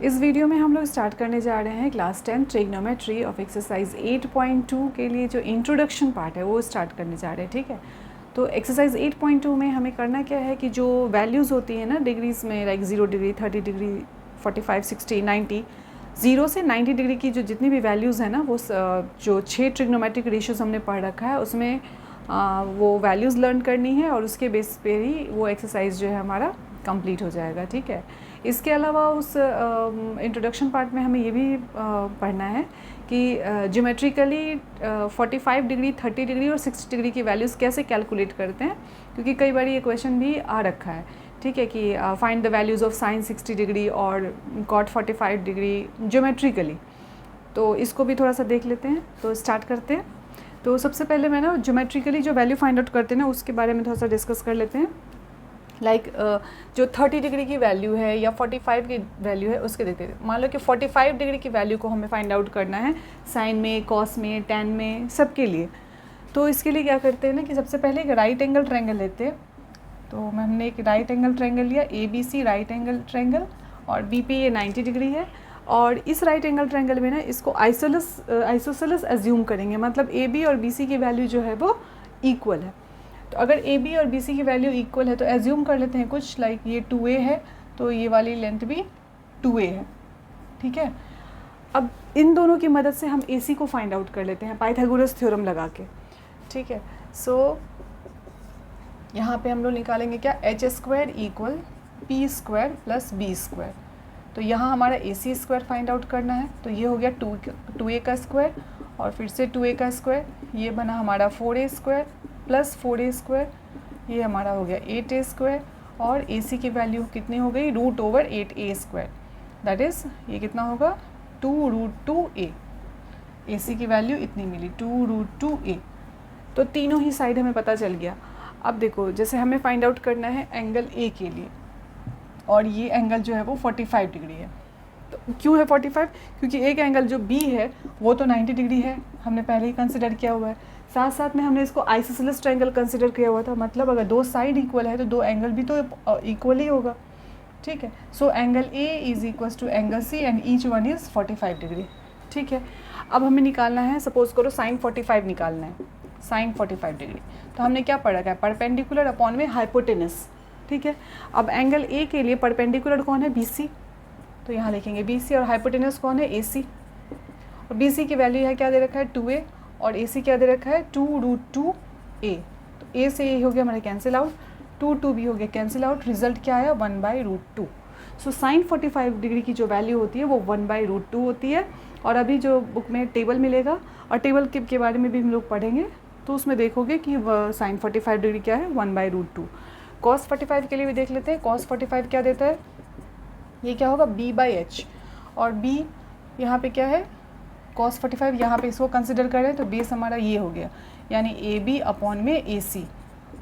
इस वीडियो में हम लोग स्टार्ट करने जा रहे हैं क्लास 10 ट्रिग्नोमेट्री ऑफ एक्सरसाइज 8.2 के लिए जो इंट्रोडक्शन पार्ट है वो स्टार्ट करने जा रहे हैं। ठीक है, तो एक्सरसाइज 8.2 में हमें करना क्या है कि जो वैल्यूज़ होती हैं ना डिग्रीज़ में, लाइक 0 डिग्री, 30 डिग्री, 45, 60, 90, 0 से 90 डिग्री की जो जितनी भी वैल्यूज़ हैं ना वो जो 6 ट्रिग्नोमेट्रिक रेशियोज़ हमने पढ़ रखा है उसमें वो वैल्यूज़ लर्न करनी है और उसके बेस पे ही वो एक्सरसाइज जो है हमारा कंप्लीट हो जाएगा। ठीक है, इसके अलावा उस इंट्रोडक्शन पार्ट में हमें ये भी पढ़ना है कि ज्योमेट्रिकली 45 डिग्री, 30 डिग्री और 60 डिग्री की वैल्यूज़ कैसे कैलकुलेट करते हैं, क्योंकि कई बार ये क्वेश्चन भी आ रखा है। ठीक है, कि find the values of sine 60 degree और कॉट 45 डिग्री ज्योमेट्रिकली। तो इसको भी थोड़ा सा देख लेते हैं, तो स्टार्ट करते हैं। तो सबसे पहले मैं ना ज्योमेट्रिकली जो वैल्यू फाइंड आउट करते हैं ना उसके बारे में थोड़ा सा डिस्कस कर लेते हैं। लाइक जो 30 डिग्री की वैल्यू है या 45 की वैल्यू है उसके देखते हैं। मान लो कि 45 डिग्री की वैल्यू को हमें फाइंड आउट करना है साइन में, कॉस में, टैन में, सब के लिए। तो इसके लिए क्या करते हैं ना कि सबसे पहले एक राइट एंगल ट्रायंगल लेते हैं। तो हमने एक राइट एंगल ट्रायंगल लिया, ABC राइट एंगल ट्रायंगल, और BP ये 90 डिग्री है। और इस राइट एंगल ट्रायंगल में ना इसको आइसोसेलेस एज्यूम करेंगे, मतलब AB और BC की वैल्यू जो है वो इक्वल है। तो अगर AB और BC की वैल्यू इक्वल है तो एज्यूम कर लेते हैं कुछ लाइक ये 2A है तो ये वाली लेंथ भी 2A है। ठीक है, अब इन दोनों की मदद से हम AC को फाइंड आउट कर लेते हैं पाइथागोरस थ्योरम लगा के। ठीक है, सो यहाँ पे हम लोग निकालेंगे क्या, h² equal P² plus B²। तो यहाँ हमारा AC स्क्वायर फाइंड आउट करना है, तो ये हो गया 2A का स्क्वायर और फिर से 2A का स्क्वायर, ये बना हमारा 4A² प्लस 4A², ये हमारा हो गया 8A²। और AC की वैल्यू कितनी हो गई, √8A², दैट इज़ ये कितना होगा 2√2A। AC की वैल्यू इतनी मिली 2√2A। तो तीनों ही साइड हमें पता चल गया। अब देखो, जैसे हमें फाइंड आउट करना है एंगल A के लिए, और ये एंगल जो है वो 45 डिग्री है। तो क्यों है 45? क्योंकि एक एंगल जो B है वो तो 90 डिग्री है, हमने पहले ही कंसिडर किया हुआ है। साथ साथ में हमने इसको आइसोसेलेस ट्रायंगल कंसिडर किया हुआ था, मतलब अगर दो साइड इक्वल है तो दो एंगल भी तो इक्वल ही होगा। ठीक है, so angle A is equal to angle C and each one is 45 degree. ठीक है, अब हमें निकालना है, सपोज करो साइन 45 निकालना है, साइन 45 डिग्री। तो हमने क्या पढ़ा है, परपेंडिकुलर अपॉन में हाइपोटेनस। ठीक है, अब एंगल A के लिए परपेंडिकुलर कौन है, BC, तो यहाँ लिखेंगे BC, और हाइपोटेनस कौन है, AC। और BC की वैल्यू है क्या दे रखा है 2A, और AC क्या दे रखा है 2√2A। तो A से ये हो गया हमारे कैंसिल आउट, 2 भी हो गया कैंसिल आउट, रिजल्ट क्या आया 1/√2। सो साइन 45 डिग्री की जो वैल्यू होती है वो 1/√2 होती है। और अभी जो बुक में टेबल मिलेगा, और टेबल के बारे में भी हम लोग पढ़ेंगे, तो उसमें देखोगे कि साइन 45 डिग्री क्या है 1/√2। कॉस 45 के लिए भी देख लेते हैं, कॉस 45 क्या देता है, ये क्या होगा B/H, और B यहाँ पे क्या है कॉस 45, यहाँ पे इसको कंसिडर करें तो बेस हमारा ये हो गया, यानी AB अपॉन में AC,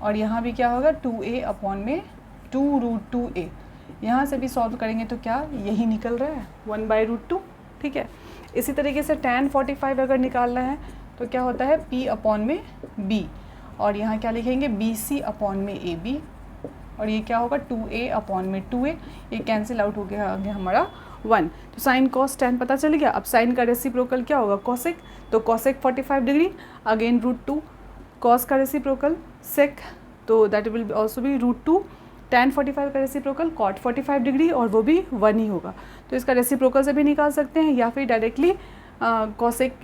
और यहाँ भी क्या होगा 2A अपॉन में 2√2A। यहाँ से भी सॉल्व करेंगे तो क्या यही निकल रहा है 1/√2। ठीक है, इसी तरीके से tan 45 अगर निकालना है तो क्या होता है P अपॉन में B, और यहाँ क्या लिखेंगे BC अपॉन में AB, और ये क्या होगा 2A अपॉन में 2A, ये कैंसिल आउट हो गया आगे हमारा 1। तो साइन कॉस टैन पता चल गया। अब साइन का रेसिप्रोकल क्या होगा, कॉसेक, तो कॉसेक 45 डिग्री अगेन √2, कॉस का रेसिप्रोकल सेक, तो दैट विल ऑल्सो भी √2, टैन 45 का रेसिप्रोकल कॉट 45 डिग्री, और वो भी 1 ही होगा। तो इसका रेसिप्रोकल से भी निकाल सकते हैं, या फिर डायरेक्टली कॉसेक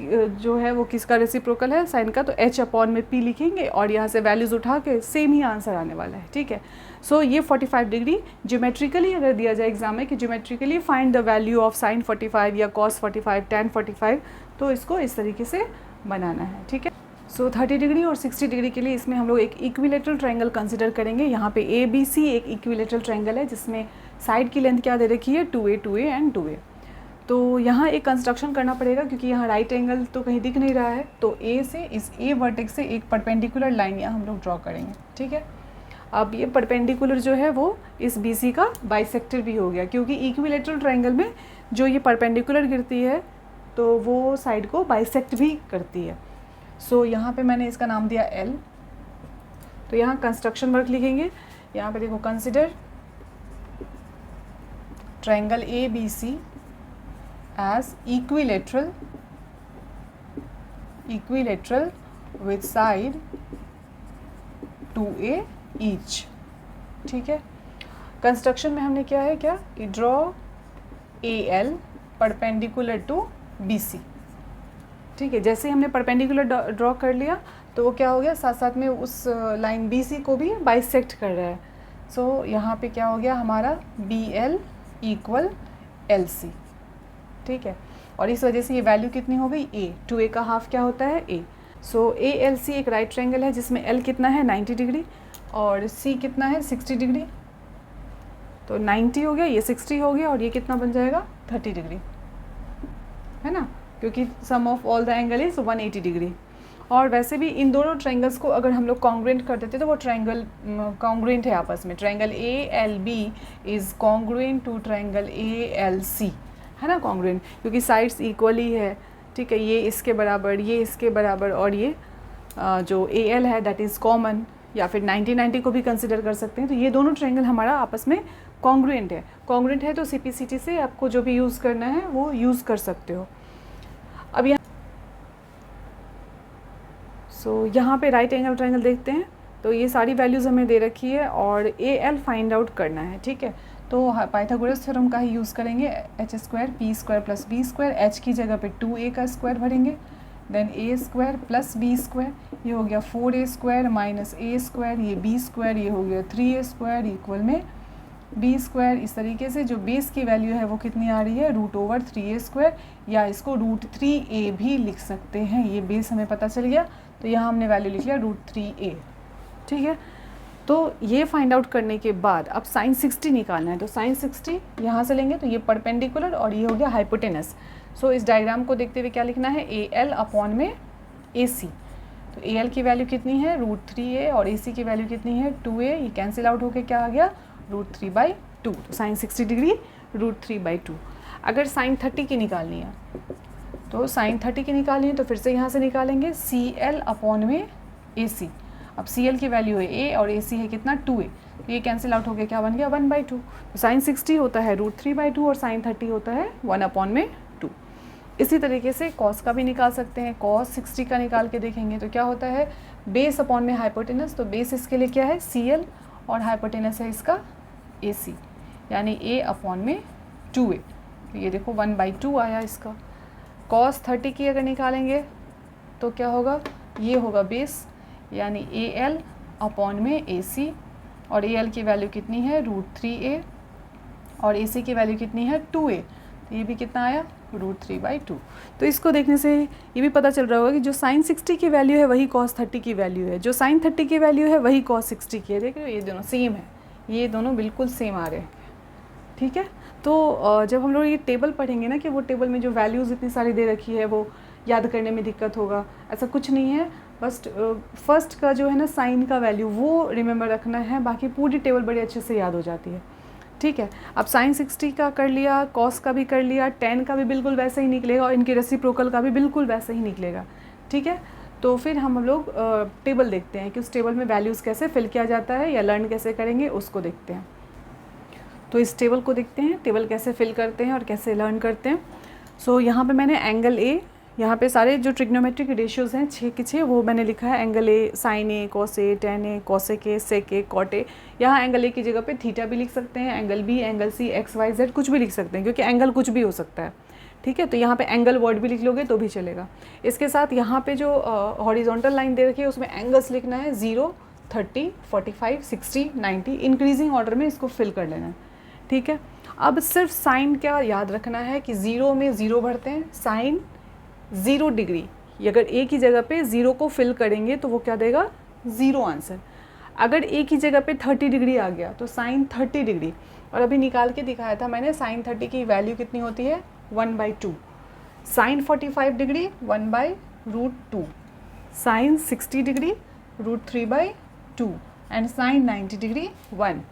जो है वो किसका रेसिप्रोकल है, साइन का, तो H अपॉन में P लिखेंगे, और यहाँ से वैल्यूज़ उठा के सेम ही आंसर आने वाला है। ठीक है, सो ये 45 डिग्री ज्योमेट्रिकली अगर दिया जाए एग्जाम में कि geometrically find the value of sine 45 या कॉस 45, टैन 45, तो इसको इस तरीके से बनाना है। ठीक है, सो 30 डिग्री और 60 डिग्री के लिए इसमें हम लोग एक इक्विलेटरल ट्रायंगल कंसिडर करेंगे। यहाँ पे ABC एक इक्विलेटरल ट्रायंगल है जिसमें साइड की लेंथ क्या दे रखी है 2A, 2A एंड 2A। तो यहाँ एक कंस्ट्रक्शन करना पड़ेगा क्योंकि यहाँ राइट एंगल तो कहीं दिख नहीं रहा है, तो A से इस A वर्टेक्स से एक परपेंडिकुलर लाइन यहाँ हम लोग ड्रॉ करेंगे। ठीक है, अब ये परपेंडिकुलर जो है वो इस BC का बाइसेक्टर भी हो गया, क्योंकि इक्विलेटरल ट्रायंगल में जो ये परपेंडिकुलर गिरती है तो वो साइड को बाइसेक्ट भी करती है। सो यहाँ पे मैंने इसका नाम दिया L। तो यहाँ कंस्ट्रक्शन वर्क लिखेंगे, यहाँ पे देखो consider triangle ABC as equilateral with side 2a each। ठीक है, कंस्ट्रक्शन में हमने क्या है क्या कि draw AL perpendicular to BC। ठीक है, जैसे हमने परपेंडिकुलर ड्रॉ कर लिया तो वो क्या हो गया, साथ साथ में उस लाइन BC को भी बाइसेक्ट कर रहा है। सो यहाँ पे क्या हो गया हमारा BL इक्वल LC। ठीक है, और इस वजह से ये वैल्यू कितनी हो गई A, 2A का हाफ क्या होता है A। सो ALC एक राइट ट्रायंगल है जिसमें L कितना है 90 डिग्री और C कितना है 60 डिग्री। तो 90 हो गया, ये 60 हो गया और ये कितना बन जाएगा 30 डिग्री, है ना, क्योंकि sum of all the angle is 180 degree. और वैसे भी इन दोनों ट्रायंगल्स को अगर हम लोग कॉन्ग्रुएंट कर देते तो वो ट्रायंगल कॉन्ग्रुएंट है आपस में। Triangle ALB is congruent to triangle ALC, है ना, कॉन्ग्रुएंट, क्योंकि साइड्स इक्वली है। ठीक है, ये इसके बराबर, ये इसके बराबर, और ये जो AL है दैट इज़ कॉमन, या फिर 90-90 को भी कंसिडर कर सकते हैं। तो ये दोनों ट्रायंगल हमारा आपस में कॉन्ग्रुएंट है। कॉन्ग्रुएंट है तो CPCT से आपको जो भी यूज़ करना है वो यूज़ कर सकते हो। अब यहाँ पे राइट एंगल ट्रायंगल देखते हैं। तो ये सारी वैल्यूज़ हमें दे रखी है और AL फाइंड आउट करना है। ठीक है, तो पाइथागोरस थ्योरम का ही यूज़ करेंगे, h square p square plus b square, h की जगह पे 2a का स्क्वायर भरेंगे, then a square plus b square, ये हो गया 4a square minus a square, ये b स्क्वायर, ये हो गया 3a स्क्वायर इक्वल में b स्क्वायर। इस तरीके से जो बेस की वैल्यू है वो कितनी आ रही है √3a स्क्वायर, या इसको √3a भी लिख सकते हैं। ये बेस हमें पता चल गया तो यहाँ हमने वैल्यू लिख लिया √3a। ठीक है, तो ये फाइंड आउट करने के बाद अब sin 60 निकालना है। तो sin 60 यहाँ से लेंगे तो ये परपेंडिकुलर और ये हो गया हाइपोटेनस। सो इस डायग्राम को देखते हुए क्या लिखना है, AL अपॉन में AC। तो AL की वैल्यू कितनी है √3a और AC की वैल्यू कितनी है 2a, ये कैंसिल आउट होके क्या आ गया √3/2। तो sin 60 डिग्री √3/2। अगर sin 30 की निकालनी है तो sin 30 की निकालनी है तो फिर से यहाँ से निकालेंगे CL अपॉन में AC। अब CL की वैल्यू है A और AC है कितना 2a, तो ये कैंसिल आउट हो गया, क्या बन गया 1/2। तो sin 60 होता है √3/2 और sin 30 होता है 1/2। इसी तरीके से cos का भी निकाल सकते हैं। cos 60 का निकाल के देखेंगे तो क्या होता है, बेस अपॉन में हाइपोटेनस। तो बेस इसके लिए क्या है CL और हाइपोटेनस है इसका AC, यानी A अपॉन में 2a। तो ये देखो 1/2 आया इसका। cos 30 की अगर निकालेंगे तो क्या होगा, ये होगा बेस यानी AL अपॉन में AC, और AL की वैल्यू कितनी है √3a और AC की वैल्यू कितनी है 2a। तो ये भी कितना आया √3/2। तो इसको देखने से ये भी पता चल रहा होगा कि जो sin 60 की वैल्यू है वही cos 30 की वैल्यू है, जो sin 30 की वैल्यू है वही cos 60 की है। देख रहे हो, ये दोनों सेम है, ये दोनों बिल्कुल सेम आ रहे हैं। ठीक है, तो जब हम लोग ये टेबल पढ़ेंगे ना कि वो टेबल में जो वैल्यूज़ इतनी सारी दे रखी है वो याद करने में दिक्कत होगा, ऐसा कुछ नहीं है। बस फर्स्ट का जो है ना साइन का वैल्यू वो रिमेंबर रखना है, बाकी पूरी टेबल बड़े अच्छे से याद हो जाती है। ठीक है, अब sin 60 का कर लिया, cos का भी कर लिया, tan का भी बिल्कुल वैसे ही निकलेगा और इनके रेसिप्रोकल का भी बिल्कुल वैसे ही निकलेगा। ठीक है, तो फिर हम लोग टेबल देखते हैं कि उस टेबल में वैल्यूज़ कैसे फिल किया जाता है या लर्न कैसे करेंगे उसको देखते हैं। तो इस टेबल को देखते हैं, टेबल कैसे फिल करते हैं और कैसे लर्न करते हैं। सो यहाँ पे मैंने एंगल A, यहाँ पे सारे जो ट्रिग्नोमेट्रिक रेशियोज़ हैं 6 के 6 वो मैंने लिखा है। Angle A, sin A, cos A, tan A, cosec A, sec A, cot A। यहाँ एंगल A की जगह पे थीटा भी लिख सकते हैं, angle B, angle C, x, y, z कुछ भी लिख सकते हैं क्योंकि एंगल कुछ भी हो सकता है। ठीक है, तो यहाँ पे एंगल वर्ड भी लिख लोगे तो भी चलेगा। इसके साथ यहाँ पे जो हॉरिजॉन्टल लाइन दे रखी है उसमें एंगल्स लिखना है 0, 30, 45, 60, 90, इंक्रीजिंग ऑर्डर में इसको फिल कर लेना है। ठीक है, अब सिर्फ साइन क्या याद रखना है कि 0 में 0 भरते हैं, साइन 0 डिग्री, अगर A की जगह पे 0 को फिल करेंगे तो वो क्या देगा 0 आंसर। अगर A की जगह पे 30 डिग्री आ गया तो साइन 30 डिग्री, और अभी निकाल के दिखाया था मैंने साइन 30 की वैल्यू कितनी होती है 1/2। Sine 45 degree 1/√2, sine 60 degree √3/2 and sine 90 degree 1।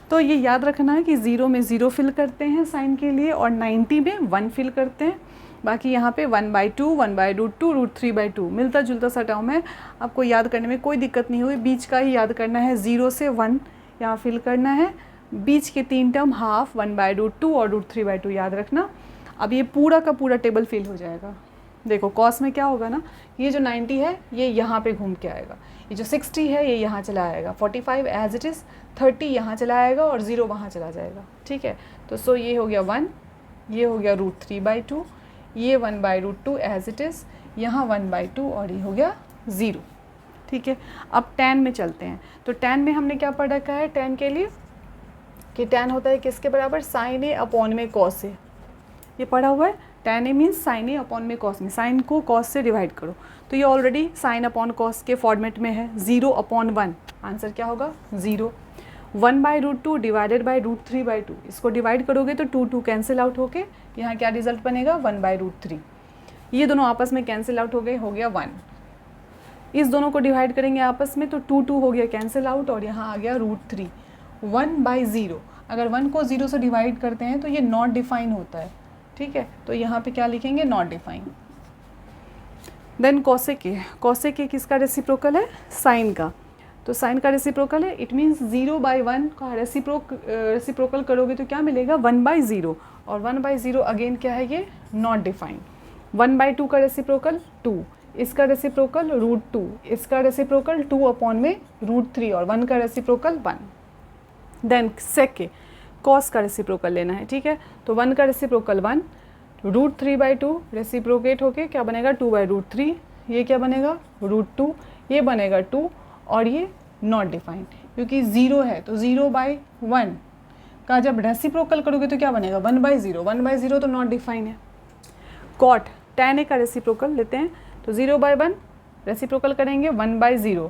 तो ये याद रखना है कि 0 में 0 फिल करते हैं साइन के लिए और 90 में 1 फिल करते हैं। बाकी यहाँ पे 1/2, 1/√2, √3/2 मिलता जुलता सा टर्म है, आपको याद करने में कोई दिक्कत नहीं होगी। बीच का ही याद करना है, 0 से 1 यहाँ फिल करना है। बीच के 3 टर्म हाफ, 1/√2 और √3/2 याद रखना। अब ये पूरा का पूरा टेबल फिल हो जाएगा। देखो कॉस में क्या होगा ना, ये जो 90 है ये यहाँ पे घूम के आएगा, ये जो 60 है ये यहाँ चला आएगा, 45 एज इट इज़, 30 यहाँ चला आएगा और 0 वहाँ चला जाएगा, ठीक है। तो सो ये हो गया 1, ये हो गया √3/2, ये 1/√2 एज इट इज़, यहाँ 1/2 और ये हो गया 0, ठीक है। अब tan में चलते हैं। तो tan में हमने क्या पढ़ रखा है tan के लिए कि tan होता है किसके बराबर, sin A अपॉन में cos A, ये पढ़ा हुआ है। tan A means sin A upon में cos में, sin को cos से डिवाइड करो, तो ये ऑलरेडी sin अपॉन cos के फॉर्मेट में है। 0/1, आंसर क्या होगा 0। 1/√2 डिवाइडेड बाई √3/2, इसको डिवाइड करोगे तो 2 कैंसिल आउट होके यहाँ क्या रिजल्ट बनेगा 1/√3, ये दोनों आपस में कैंसिल आउट हो गए, हो गया 1। इस दोनों को डिवाइड करेंगे आपस में तो 2 हो गया कैंसिल आउट और यहाँ आ गया √3। 1/0, अगर 1 को 0 से डिवाइड करते हैं तो ये नॉट डिफाइन होता है, ठीक है। तो यहाँ पे क्या लिखेंगे, not define. Then cosec A किसका रेसिप्रोकल है, साइन का। तो साइन का रेसिप्रोकल है, इट मीन्स 0/1 का रेसिप्रोकल करोगे तो क्या मिलेगा 1/0, और 1/0 अगेन क्या है ये नॉट डिफाइन। 1/2 का रेसिप्रोकल 2, इसका रेसिप्रोकल √2, इसका रेसिप्रोकल 2 अपॉन में √3 और 1 का रेसिप्रोकल 1। देन sec कॉस का रेसिप्रोकल लेना है, ठीक है। तो 1 का रेसिप्रोकल 1, √3/2 रेसिप्रोकेट होके क्या बनेगा 2/√3, ये क्या बनेगा √2, ये बनेगा 2 और ये नॉट डिफाइंड, क्योंकि 0 है तो 0/1 का जब रेसिप्रोकल करोगे तो क्या बनेगा 1/0, 1/0 तो नॉट डिफाइन है। कॉट tan A का रेसिप्रोकल लेते हैं, तो 0/1 रेसिप्रोकल करेंगे 1/0,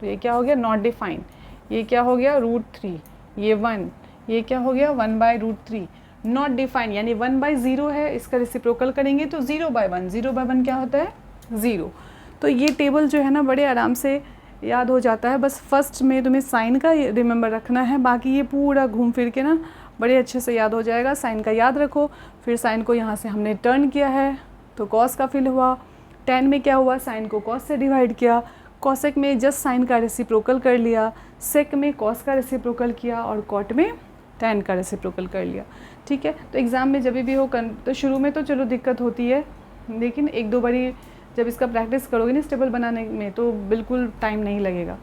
तो ये क्या हो गया नॉट डिफाइन, ये क्या हो गया √3, ये 1, ये क्या हो गया 1/√3 नॉट डिफाइन, यानी 1/0 है, इसका रेसिप्रोकल करेंगे तो 0/1, 0/1 क्या होता है 0। तो ये टेबल जो है ना बड़े आराम से याद हो जाता है, बस फर्स्ट में तुम्हें साइन का रिमेंबर रखना है, बाकी ये पूरा घूम फिर के ना बड़े अच्छे से याद हो जाएगा। साइन का याद रखो, फिर साइन को यहाँ से हमने टर्न किया है तो कॉस का फिल हुआ, tan में क्या हुआ साइन को कॉस से डिवाइड किया, कॉसेक में जस्ट साइन का रेसिप्रोकल कर लिया, सेक में कॉस का रेसिप्रोकल किया और कॉट में tan का रेसिप्रोकल कर लिया, ठीक है। तो एग्ज़ाम में जब भी हो तो शुरू में तो चलो दिक्कत होती है, लेकिन 1-2 बारी जब इसका प्रैक्टिस करोगे ना इस टेबल बनाने में तो बिल्कुल टाइम नहीं लगेगा।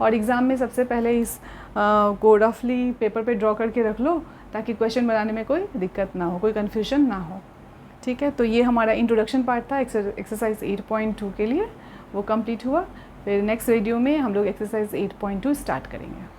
और एग्ज़ाम में सबसे पहले इस को रफली पेपर पे ड्रॉ करके रख लो ताकि क्वेश्चन बनाने में कोई दिक्कत ना हो, कोई कन्फ्यूजन ना हो, ठीक है। तो ये हमारा इंट्रोडक्शन पार्ट था एक्सरसाइज 8.2 के लिए, वो कंप्लीट हुआ। फिर नेक्स्ट वीडियो में हम लोग एक्सरसाइज 8.2 स्टार्ट करेंगे।